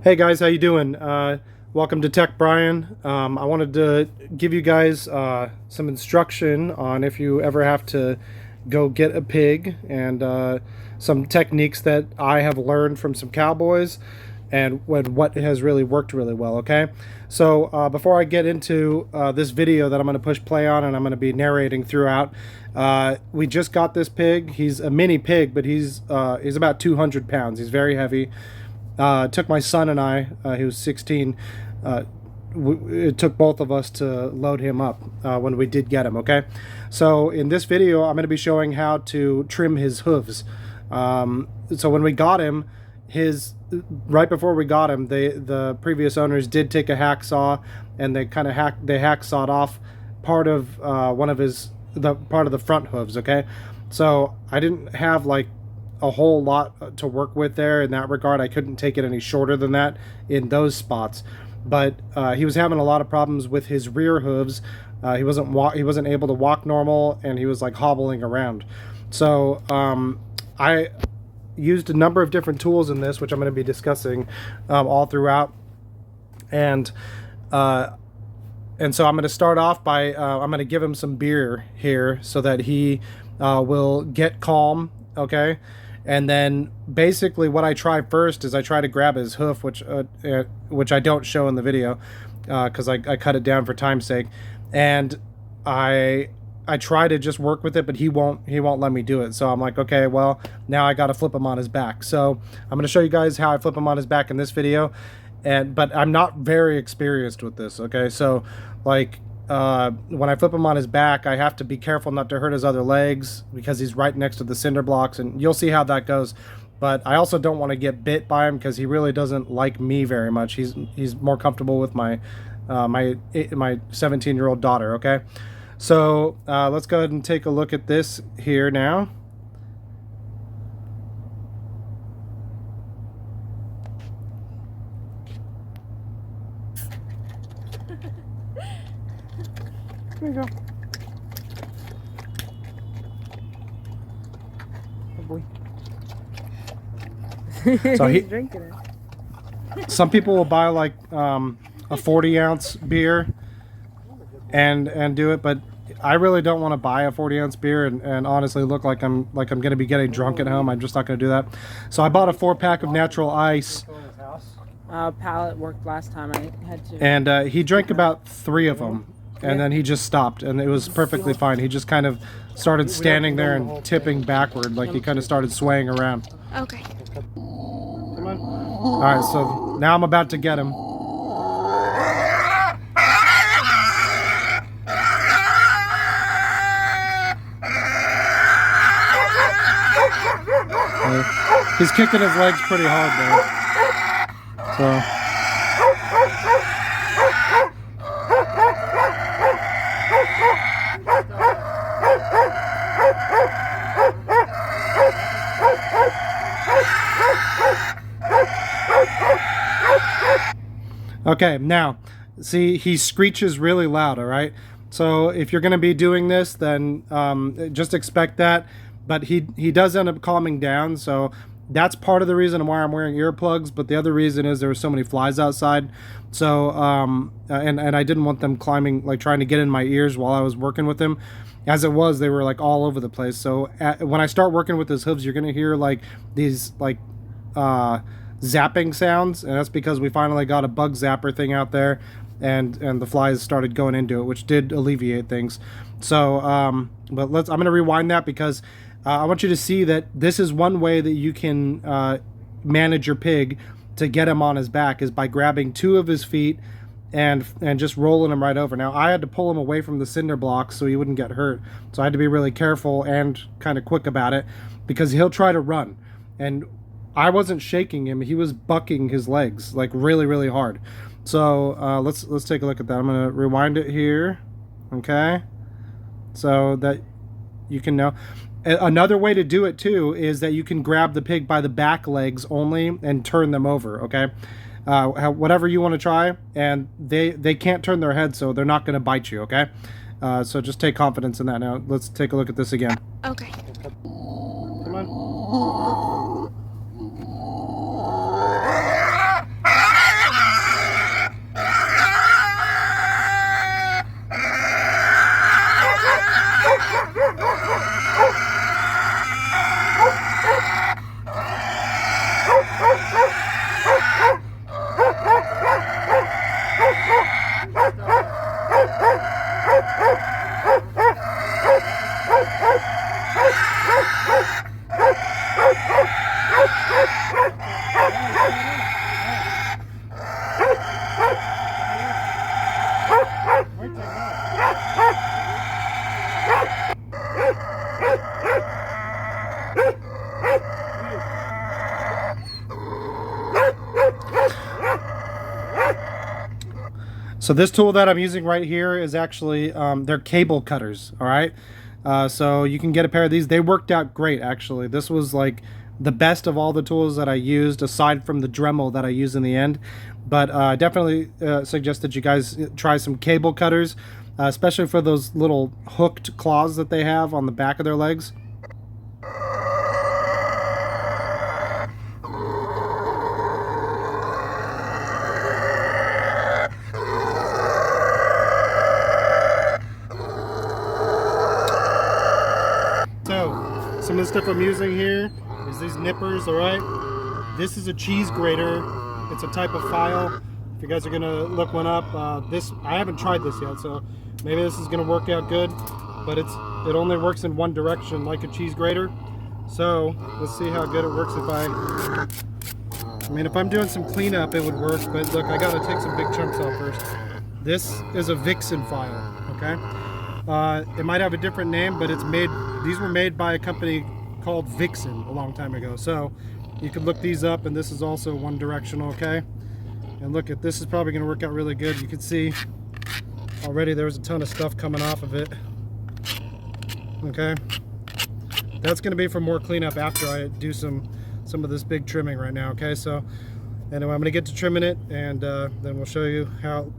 Hey guys, how you doing? Welcome to Tech Brian. I wanted to give you guys some instruction on if you ever have to go get a pig and some techniques that I have learned from some cowboys and what has really worked really well, okay? So before I get into this video that I'm going to push play on and I'm going to be narrating throughout, we just got this pig. He's a mini pig, but he's about 200 pounds. He's very heavy. It took my son and I, he was 16, it took both of us to load him up when we did get him, okay? So in this video, I'm going to be showing how to trim his hooves. So when we got him, right before we got him, the previous owners did take a hacksaw and they kind of hacksawed off part of part of the front hooves, okay? So I didn't have like a whole lot to work with there in that regard. I couldn't take it any shorter than that in those spots, but he was having a lot of problems with his rear hooves. He wasn't able to walk normal, and he was like hobbling around. So I used a number of different tools in this, which I'm going to be discussing all throughout, and so I'm going to start off by I'm going to give him some beer here so that he will get calm, okay? And then basically what I try first is I try to grab his hoof, which I don't show in the video because I cut it down for time's sake, and I try to just work with it, but he won't let me do it. So I'm like, okay, well, now I got to flip him on his back. So I'm going to show you guys how I flip him on his back in this video, but I'm not very experienced with this, okay? So like when I flip him on his back, I have to be careful not to hurt his other legs because he's right next to the cinder blocks, and you'll see how that goes. But I also don't want to get bit by him because he really doesn't like me very much. He's more comfortable with my 17-year-old daughter, okay? So let's go ahead and take a look at this here now. There you go. Oh boy. So He's drinking it. Some people will buy like a 40-ounce beer and do it, but I really don't want to buy a 40-ounce beer and honestly look like I'm going to be getting drunk at home. I'm just not going to do that. So I bought a 4-pack of natural ice. Pallet worked last time. I had to. And he drank about 3 of them. And then he just stopped, and it was perfectly fine. He just kind of started standing there and tipping backward, like he kind of started swaying around. Okay. Come on. All right, so now I'm about to get him. He's kicking his legs pretty hard there. So. Okay, now, see, he screeches really loud, all right? So if you're going to be doing this, then just expect that. But he does end up calming down, so that's part of the reason why I'm wearing earplugs. But the other reason is there were so many flies outside. So, and I didn't want them climbing, like trying to get in my ears while I was working with him. As it was, they were like all over the place. So when I start working with his hooves, you're going to hear like these like zapping sounds, and that's because we finally got a bug zapper thing out there, and the flies started going into it, which did alleviate things. So but I'm going to rewind that because I want you to see that this is one way that you can manage your pig to get him on his back, is by grabbing 2 of his feet and just rolling him right over. Now I had to pull him away from the cinder blocks so he wouldn't get hurt, so I had to be really careful and kind of quick about it because he'll try to run, and I wasn't shaking him. He was bucking his legs like really, really hard. So let's take a look at that. I'm going to rewind it here, okay, so that you can know. Another way to do it too is that you can grab the pig by the back legs only and turn them over, okay? Whatever you want to try, and they can't turn their head, so they're not going to bite you, okay? So just take confidence in that. Now let's take a look at this again. Okay. Come on. So this tool that I'm using right here is actually, they're cable cutters, all right? So you can get a pair of these. They worked out great, actually. This was like the best of all the tools that I used, aside from the Dremel that I used in the end. But I definitely suggest that you guys try some cable cutters, especially for those little hooked claws that they have on the back of their legs. So, some of the stuff I'm using here is these nippers, alright? This is a cheese grater. It's a type of file. If you guys are gonna look one up, I haven't tried this yet, so maybe this is gonna work out good, but it only works in one direction like a cheese grater. So, let's see how good it works if if I'm doing some cleanup, it would work, but look, I gotta take some big chunks off first. This is a Vixen file, okay? It might have a different name, but these were made by a company called Vixen a long time ago. So you could look these up, and this is also one directional, okay? And look, this is probably gonna work out really good. You can see already there's a ton of stuff coming off of it. Okay? That's gonna be for more cleanup after I do some of this big trimming right now, okay? So anyway, I'm gonna get to trimming it, and then we'll show you how.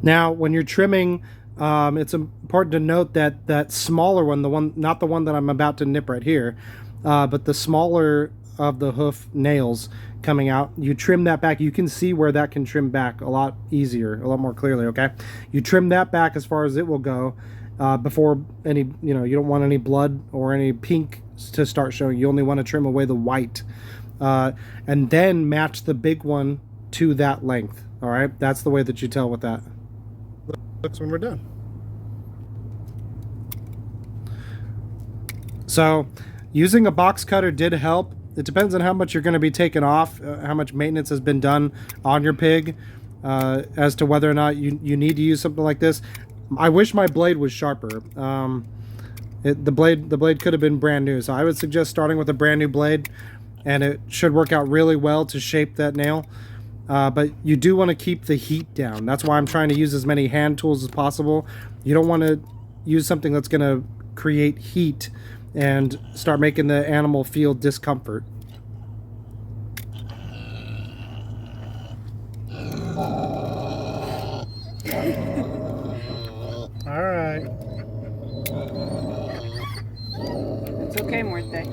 Now, when you're trimming, it's important to note that that smaller one, not the one that I'm about to nip right here, but the smaller of the hoof nails coming out, you trim that back. You can see where that can trim back a lot easier, a lot more clearly, okay? You trim that back as far as it will go before any, you don't want any blood or any pink to start showing. You only want to trim away the white, and then match the big one to that length, all right? That's the way that you tell with that. Looks when we're done. So using a box cutter did help. It depends on how much you're going to be taking off, how much maintenance has been done on your pig, as to whether or not you need to use something like this. I wish my blade was sharper. The blade could have been brand new, so I would suggest starting with a brand new blade, and it should work out really well to shape that nail. But you do want to keep the heat down. That's why I'm trying to use as many hand tools as possible. You don't want to use something that's going to create heat and start making the animal feel discomfort. All right. It's okay, Muerte.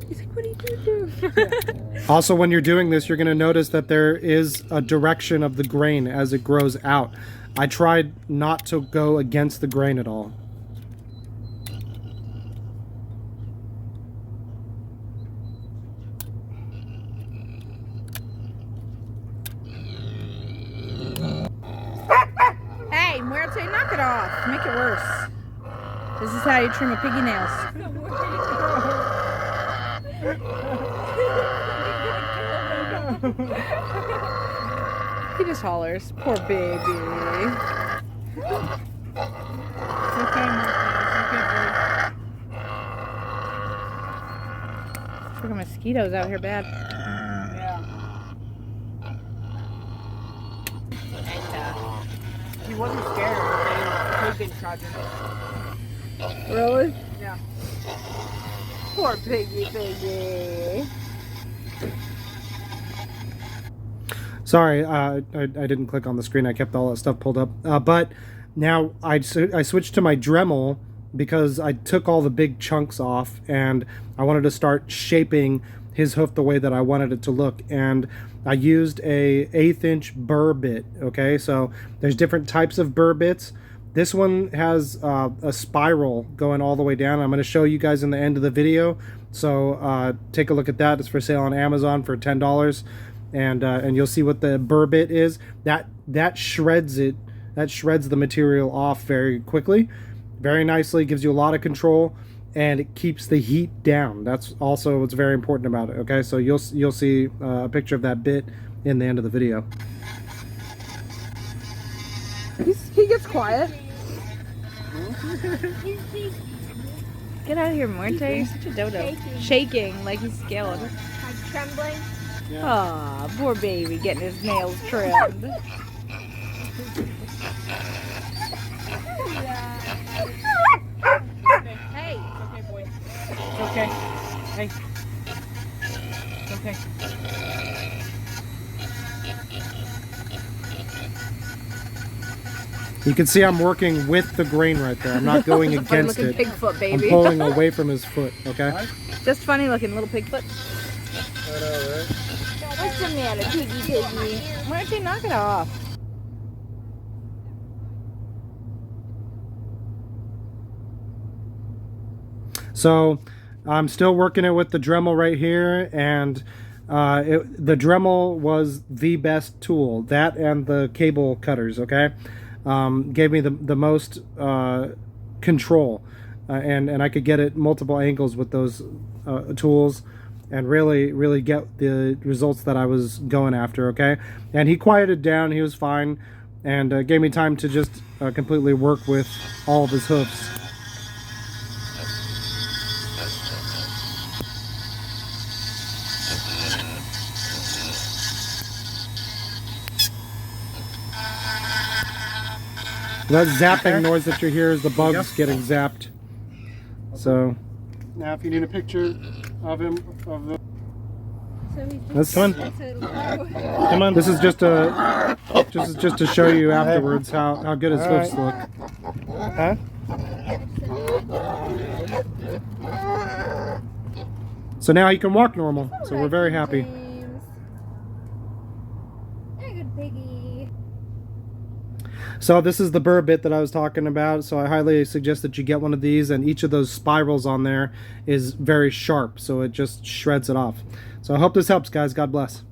He's like, what do you do? Also, when you're doing this, you're going to notice that there is a direction of the grain as it grows out. I tried not to go against the grain at all. Hey, Muerte, knock it off. Make it worse. This is how you trim a piggy nails. He just hollers. Poor baby. It's okay, Muerte. It's okay, boy. Look at mosquitoes out here bad. Yeah. And he wasn't scared. He didn't try to. Really? Yeah. Poor piggy. Sorry, I didn't click on the screen. I kept all that stuff pulled up. But now I switched to my Dremel because I took all the big chunks off and I wanted to start shaping his hoof the way that I wanted it to look. And I used a 1/8 inch burr bit. Okay, so there's different types of burr bits. This one has a spiral going all the way down. I'm going to show you guys in the end of the video. So take a look at that. It's for sale on Amazon for $10. And you'll see what the burr bit is. That shreds it. That shreds the material off very quickly, very nicely. Gives you a lot of control. and it keeps the heat down. That's also what's very important about it. Okay, so you'll see a picture of that bit in the end of the video. He gets quiet. Get out of here, Morte. You're such a dodo. Shaking like he's scared. I'm trembling. Aw, poor baby getting his nails trimmed. Hey, it's okay, boy. It's okay. Hey. It's okay. You can see I'm working with the grain right there. I'm not going It's a funny against looking it. pig foot, I'm baby. pulling away from his foot, okay? Just funny looking little pig foot. What's the matter, piggy? Morte, knock it off. So I'm still working it with the Dremel right here, and the Dremel was the best tool. That and the cable cutters, okay? Gave me the most control, and I could get at multiple angles with those tools and really get the results that I was going after, okay? And he quieted down, he was fine, and gave me time to just completely work with all of his hoofs. That zapping noise that you hear is the bugs getting zapped. So now, if you need a picture of him, of the, that's fun. Come on. This is just to show you afterwards how good his hoofs look. Huh? So now he can walk normal. So we're very happy. Good piggy. So this is the burr bit that I was talking about. So I highly suggest that you get one of these, and each of those spirals on there is very sharp, so it just shreds it off. So I hope this helps, guys. God bless.